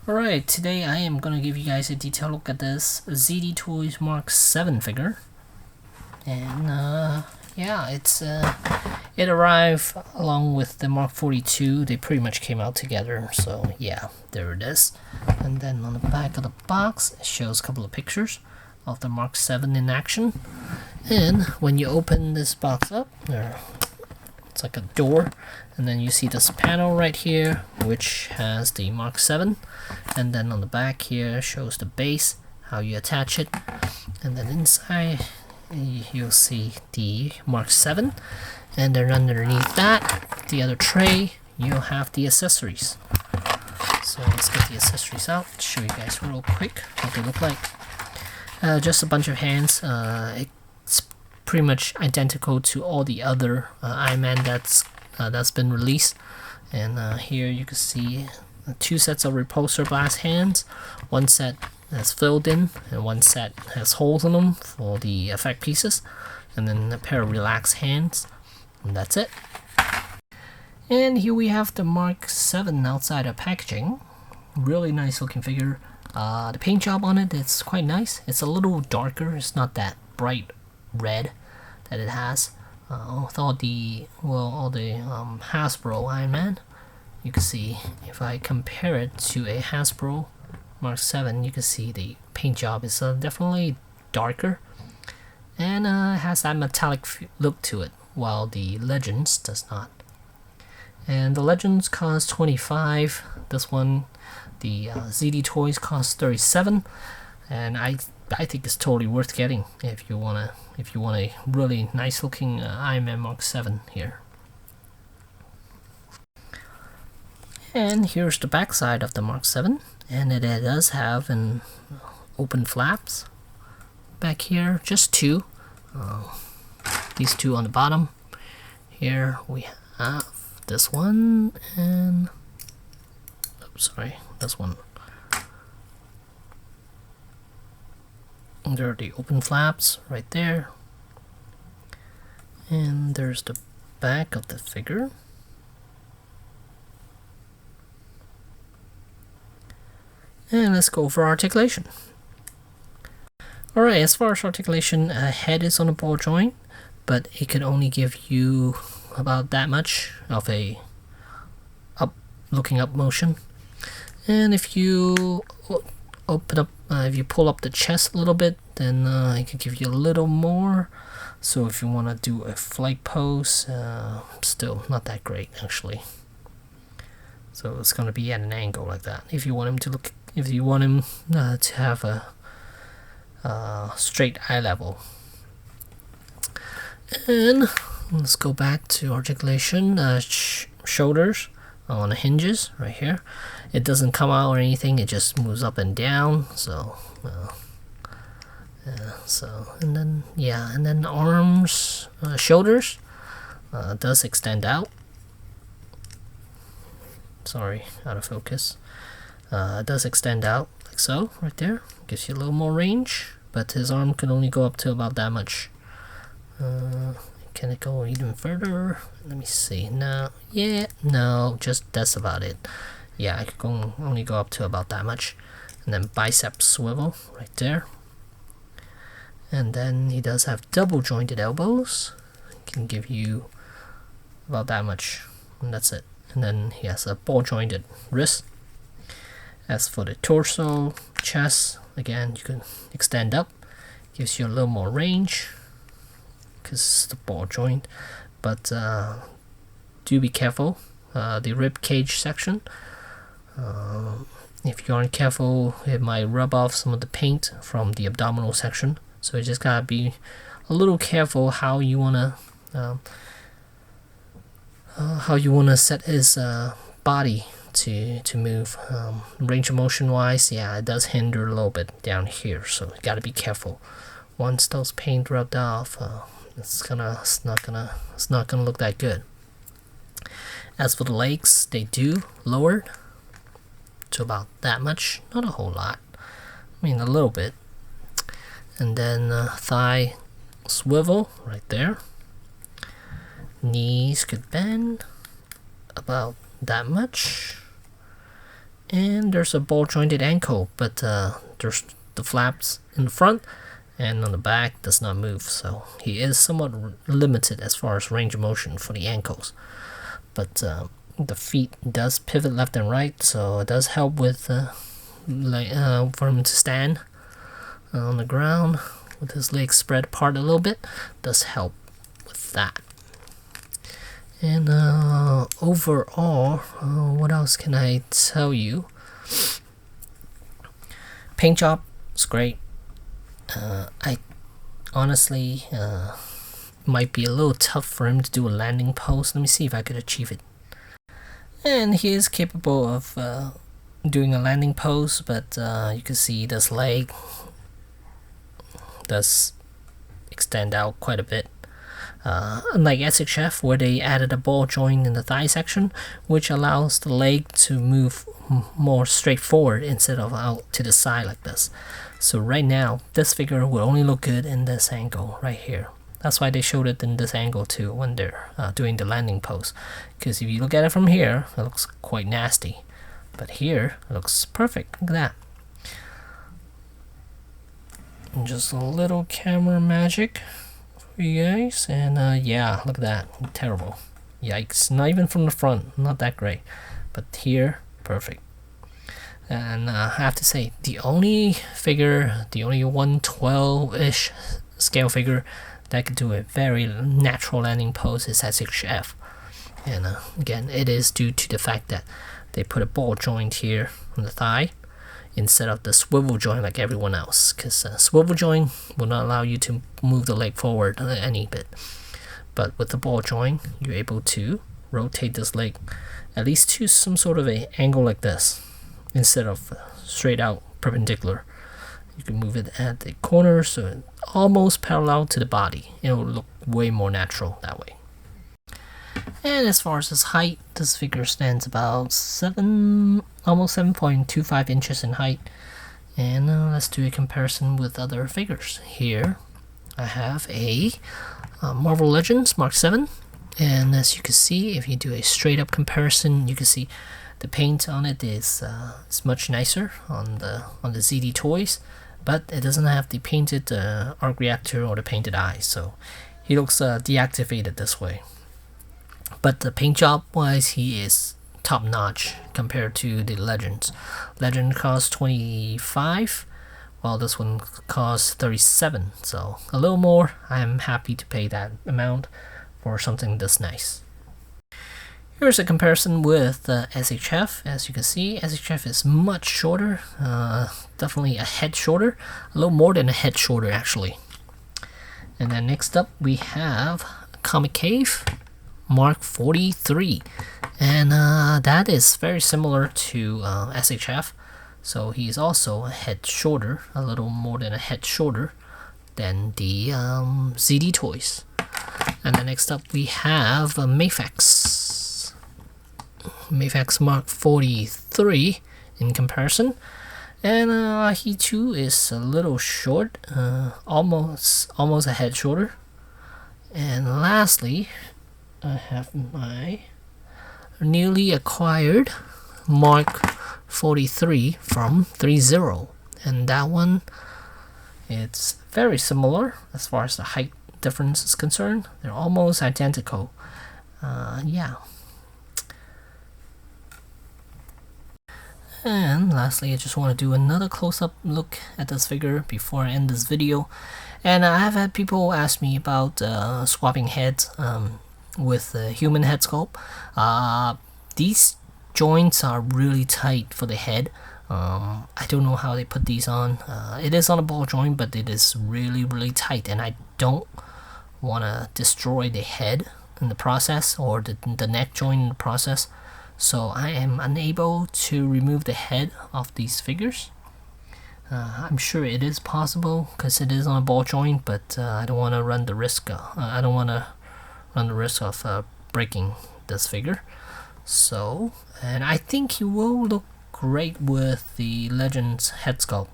Alright, today I am going to give you guys a detailed look at this ZD Toys Mark 7 figure. And yeah, it arrived along with the Mark 42. They pretty much came out together, so yeah, there it is. And then on the back of the box, it shows a couple of pictures of the Mark 7 in action. And when you open this box up, it's like a door, and then you see this panel right here which has the Mark 7, and then on the back here shows the base, how you attach it, and then inside you'll see the Mark 7, and then underneath that, the other tray, you'll have the accessories. So let's get the accessories out, show you guys real quick what they look like. Just a bunch of hands. It's pretty much identical to all the other Iron Man that's been released. And here you can see two sets of repulsor blast hands. One set has filled in and one set has holes in them for the effect pieces, and then a pair of relaxed hands, and that's it. And here we have the Mark 7 outside of packaging. Really nice looking figure. The paint job on it is quite nice. It's a little darker, it's not that bright red that it has with all the Hasbro Iron Man. You can see if I compare it to a Hasbro Mark 7, you can see the paint job is definitely darker, and has that metallic look to it, while the Legends does not. And the Legends cost $25. This one, the ZD Toys, cost $37, and I think it's totally worth getting if you want a really nice looking Iron Man Mark 7 here. And here's the back side of the Mark 7, and it does have an open flaps back here, just two. These two on the bottom. Here we have this one and this one. There are the open flaps right there, and there's the back of the figure. And let's go for articulation. Alright, as far as articulation, head is on a ball joint, but it could only give you about that much of a looking up motion. And if you open up, if you pull up the chest a little bit, then it can give you a little more. So if you want to do a flight pose, still not that great actually. So it's going to be at an angle like that. If you want him to look, if you want him to have a straight eye level. And let's go back to articulation. Shoulders on the hinges right here. It doesn't come out or anything, it just moves up and down. So and then arms, shoulders does extend out. Sorry, out of focus. It does extend out like so, right there. Gives you a little more range, but his arm can only go up to about that much. Can it go even further? Let me see. No, yeah, no, just that's about it. Yeah, I can only go up to about that much. And then bicep swivel right there. And then he does have double jointed elbows. Can give you about that much, and that's it. And then he has a ball jointed wrist. As for the torso, chest, again you can extend up, gives you a little more range because it's the ball joint, but do be careful. The rib cage section, if you aren't careful, it might rub off some of the paint from the abdominal section, so you just gotta be a little careful how you wanna set his body to move. Range of motion wise, yeah, it does hinder a little bit down here, so you gotta be careful. Once those paint rubbed off, it's not gonna look that good. As for the legs, they do lowered to about that much, not a whole lot. I mean a little bit. And then thigh swivel right there. Knees could bend about that much. and there's a ball jointed ankle, but there's the flaps in the front and on the back does not move, so he is somewhat limited as far as range of motion for the ankles. But the feet does pivot left and right, so it does help with for him to stand on the ground with his legs spread apart a little bit. Does help with that. And overall, what else can I tell you? Paint job is great. I honestly might be a little tough for him to do a landing pose. Let me see if I could achieve it. And he is capable of doing a landing pose, but you can see this leg does extend out quite a bit. Unlike SHF, where they added a ball joint in the thigh section, which allows the leg to move more straightforward instead of out to the side like this. So right now, this figure will only look good in this angle right here. That's why they showed it in this angle too when they're doing the landing pose. Because if you look at it from here, it looks quite nasty. But here, it looks perfect. Look at that. And just a little camera magic for you guys. And yeah, look at that. Terrible. Yikes. Not even from the front. Not that great. But here, perfect. And I have to say, the only 1/12-ish scale figure that could do a very natural landing pose is SHF. And again, it is due to the fact that they put a ball joint here on the thigh instead of the swivel joint like everyone else, because swivel joint will not allow you to move the leg forward any bit. But with the ball joint, you're able to rotate this leg at least to some sort of a angle like this instead of straight out perpendicular. You can move it at the corner so it almost parallel to the body. It will look way more natural that way. And as far as his height, this figure stands about almost 7.25 inches in height. And let's do a comparison with other figures. Here I have a Marvel Legends Mark VII, and as you can see, if you do a straight up comparison, you can see the paint on it is much nicer on the ZD toys, but it doesn't have the painted arc reactor or the painted eyes, so he looks deactivated this way. But the paint job wise, he is top notch compared to the Legends. Legend costs 25, while this one costs 37, so a little more. I'm happy to pay that amount for something this nice. Here's a comparison with SHF. As you can see, SHF is much shorter, definitely a head shorter, a little more than a head shorter actually. And then next up we have Comic Cave Mark 43, and that is very similar to SHF. So he's also a head shorter, a little more than a head shorter than the ZD toys. And then next up we have Mayfax Mark 43 in comparison, and he too is a little short, almost a head shorter. And lastly, I have my newly acquired Mark 43 from 30, and that one, it's very similar as far as the height difference is concerned. They're almost identical. Yeah. And lastly, I just want to do another close-up look at this figure before I end this video. And I have had people ask me about swapping heads with the human head sculpt. These joints are really tight for the head. I don't know how they put these on. It is on a ball joint, but it is really tight, and I don't want to destroy the head in the process or the neck joint in the process. So I am unable to remove the head off these figures. I'm sure it is possible because it is on a ball joint, but I don't want to run the risk. I don't want to run the risk of breaking this figure. So, and I think he will look great with the Legends head sculpt.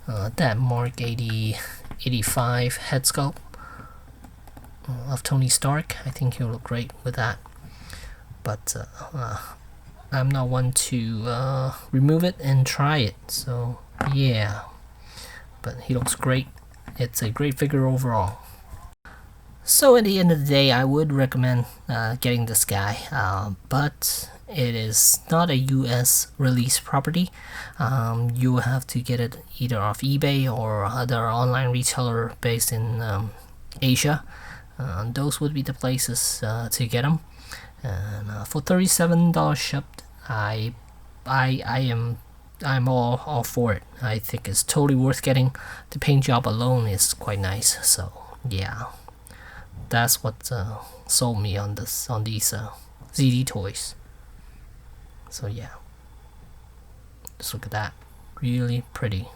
That Mark 85 head sculpt of Tony Stark. I think he'll look great with that. But I'm not one to remove it and try it, so yeah. But he looks great. It's a great figure overall. So at the end of the day, I would recommend getting this guy, but it is not a US release property. You will have to get it either off eBay or other online retailer based in Asia. Those would be the places to get them. And for $37 shipped, I'm all for it. I think it's totally worth getting. The paint job alone is quite nice. So yeah, that's what sold me on these ZD toys. So yeah, just look at that, really pretty.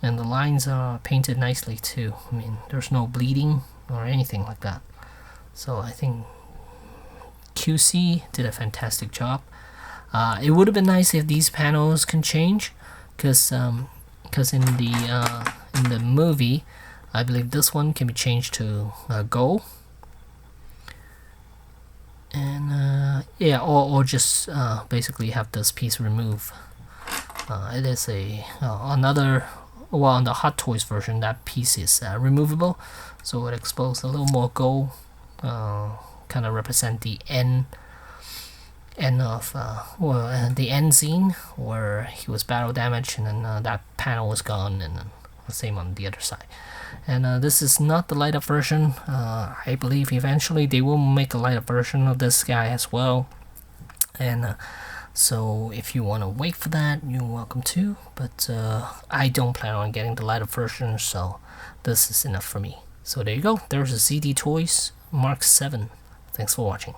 And the lines are painted nicely too. I mean, there's no bleeding or anything like that. So I think QC did a fantastic job. It would have been nice if these panels can change, because in the movie, I believe this one can be changed to gold. And yeah, or just basically have this piece removed. It is another. Well, on the Hot Toys version, that piece is removable, so it exposes a little more gold, kind of represent the end of the end scene where he was battle damaged, and then that panel was gone, and then the same on the other side. And this is not the light up version. I believe eventually they will make a light up version of this guy as well, and so if you want to wait for that, you're welcome to, but I don't plan on getting the light up version, so this is enough for me. So there you go, there's a ZD Toys Mark 7. Thanks for watching.